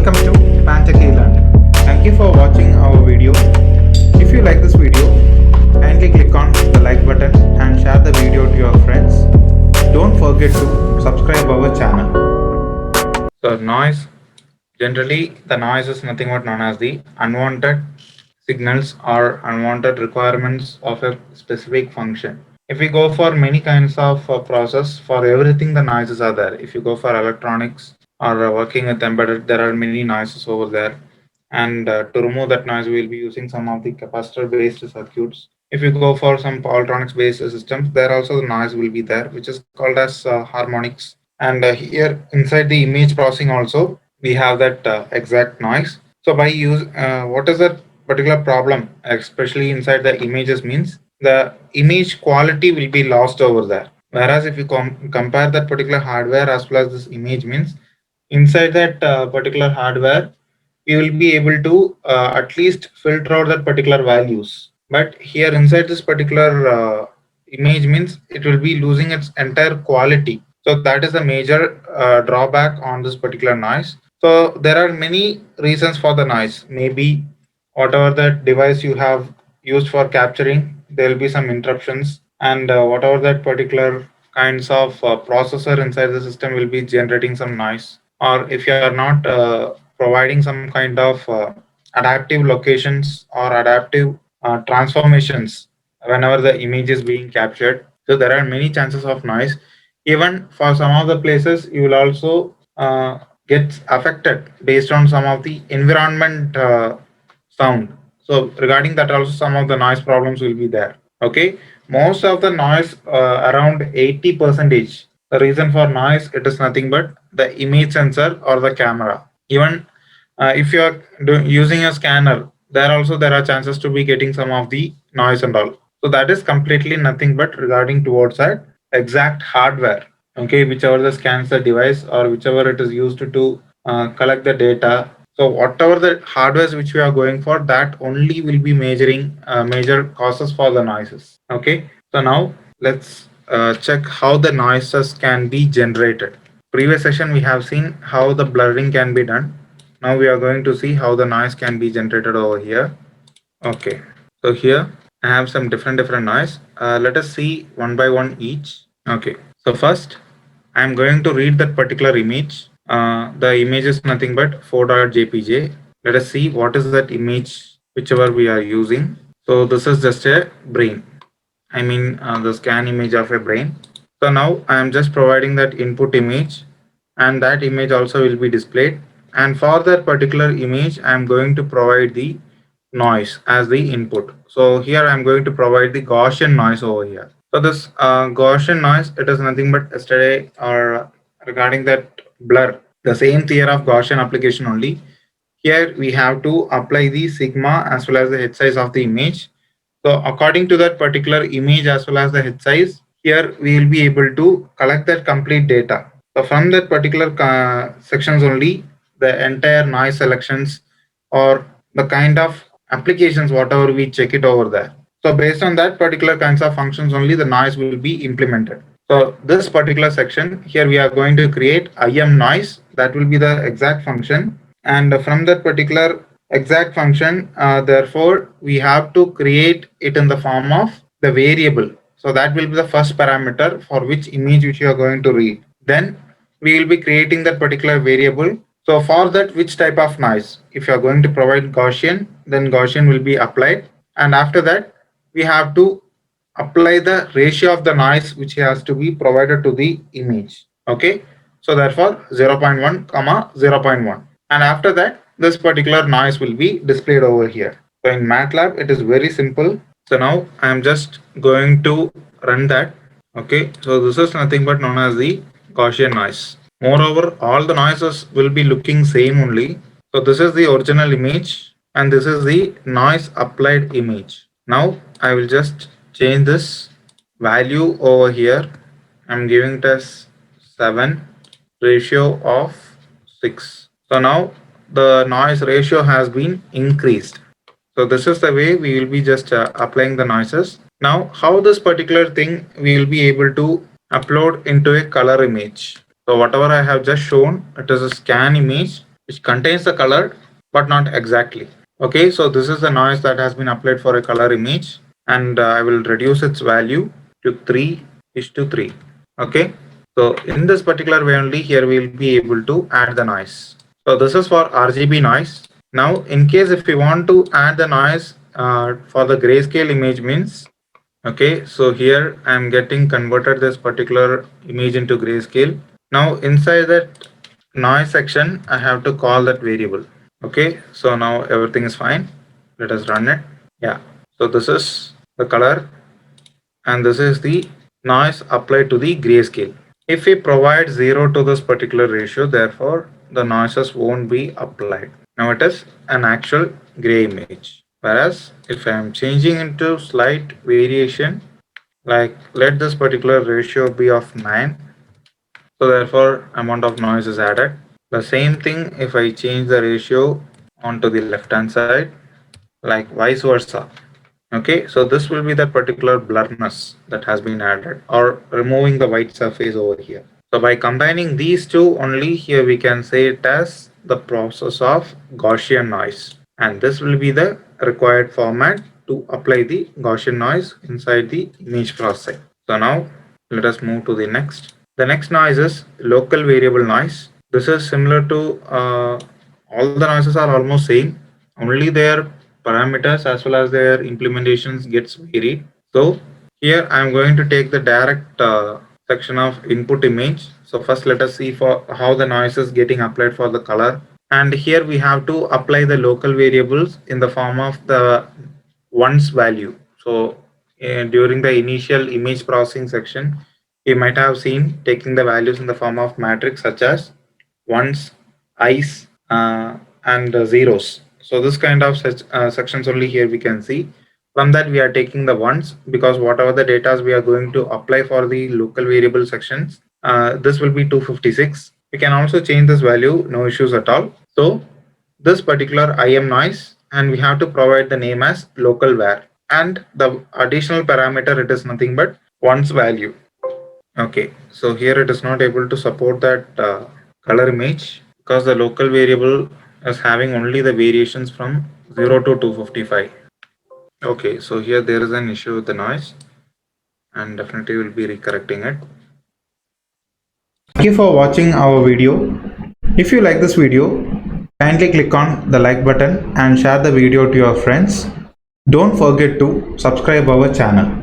Welcome to Pantechelearning. Thank you for watching our video. If you like this video, kindly click on the like button and share the video to your friends. Don't forget to subscribe our channel. So noise, generally the noise is nothing but known as the unwanted signals or unwanted requirements of a specific function. If we go for many kinds of process, for everything the noises are there. If you go for electronics or working with embedded, there are many noises over there. And to remove that noise, we will be using some of the capacitor based circuits. If you go for some electronics based systems, there also the noise will be there, which is called as harmonics. And here inside the image processing also, we have that exact noise. So by use, what is that particular problem, especially inside the images, means the image quality will be lost over there. Whereas if you compare that particular hardware as well as this image, means inside that particular hardware, we will be able to at least filter out that particular values. But here inside this particular image, means it will be losing its entire quality. So that is a major drawback on this particular noise. So there are many reasons for the noise. Maybe whatever that device you have used for capturing, there will be some interruptions, and whatever that particular kinds of processor inside the system will be generating some noise. Or if you are not providing some kind of adaptive locations or adaptive transformations whenever the image is being captured, so there are many chances of noise. Even for some of the places, you will also get affected based on some of the environment sound. So regarding that also, some of the noise problems will be there. Okay, most of the noise, around 80 percentage, the reason for noise, it is nothing but the image sensor or the camera. Even if you are using a scanner, there are chances to be getting some of the noise and all. So that is completely nothing but regarding towards that exact hardware. Okay, whichever the scans the device or whichever it is used to collect the data. So whatever the hardwares which we are going for, that only will be measuring major causes for the noises. Okay, so now let's check how the noises can be generated. Previous session we have seen how the blurring can be done. Now we are going to see how the noise can be generated over here. Okay, so here I have some different noise. Let us see one by one each. Okay, so first I am going to read that particular image. The image is nothing but 4.jpg. Let us see what is that image whichever we are using. So this is just a brain. I mean the scan image of a brain. So now I am just providing that input image, and that image also will be displayed. And for that particular image, I am going to provide the noise as the input. So here I am going to provide the Gaussian noise over here. So this Gaussian noise, it is nothing but yesterday or regarding that blur, the same theory of Gaussian application only. Here we have to apply the sigma as well as the head size of the image. So according to that particular image as well as the head size, here we will be able to collect that complete data. So from that particular sections only, the entire noise selections or the kind of applications, whatever we check it over there. So based on that particular kinds of functions only, the noise will be implemented. So this particular section here, we are going to create IM noise. That will be the exact function. And from that particular exact function, therefore, we have to create it in the form of the variable. So that will be the first parameter for which image which you are going to read. Then we will be creating that particular variable. So for that, which type of noise? If you are going to provide Gaussian, then Gaussian will be applied. And after that, we have to apply the ratio of the noise which has to be provided to the image. Okay. So therefore 0.1 comma 0.1. And after that, this particular noise will be displayed over here. So in MATLAB, it is very simple. So now I am just going to run that. Okay. So this is nothing but known as the Gaussian noise. Moreover, all the noises will be looking same only. So this is the original image and this is the noise applied image. Now I will just change this value over here. I'm giving it as 7, ratio of 6. So now the noise ratio has been increased. So this is the way we will be just applying the noises. Now how this particular thing we will be able to upload into a color image. So whatever I have just shown, it is a scan image which contains the color but not exactly. Okay, so this is the noise that has been applied for a color image, and I will reduce its value to 3:3. Okay, so in this particular way only, here we will be able to add the noise. So this is for RGB noise. Now in case if we want to add the noise for the grayscale image means, okay, so here I am getting converted this particular image into grayscale. Now inside that noise section, I have to call that variable. Okay, so now everything is fine. Let us run it. Yeah, so this is the color and this is the noise applied to the grayscale. If we provide 0 to this particular ratio, therefore the noises won't be applied. Now it is an actual gray image. Whereas if I am changing into slight variation, like let this particular ratio be of 9, so therefore amount of noise is added. The same thing if I change the ratio onto the left hand side, like vice versa. Okay, so this will be that particular blurriness that has been added, or removing the white surface over here. So by combining these two only, here we can say it as the process of Gaussian noise, and this will be the required format to apply the Gaussian noise inside the image processing. So now let us move to the next. The next noise is local variable noise. This is similar to all the noises are almost same, only their parameters as well as their implementations gets varied. So here I am going to take the direct section of input image. So first let us see for how the noise is getting applied for the color, and here we have to apply the local variables in the form of the ones value. So during the initial image processing section, you might have seen taking the values in the form of matrix such as ones, i's, and zeros. So this kind of sections only here we can see. From that we are taking the ones, because whatever the data we are going to apply for the local variable sections, this will be 256. We can also change this value, no issues at all. So this particular IM noise, and we have to provide the name as local var, and the additional parameter, it is nothing but ones value. Okay, so here it is not able to support that color image because the local variable is having only the variations from 0 to 255. Okay, so here there is an issue with the noise, and definitely will be recorrecting it. Thank you for watching our video. If you like this video, kindly click on the like button and share the video to your friends. Don't forget to subscribe our channel.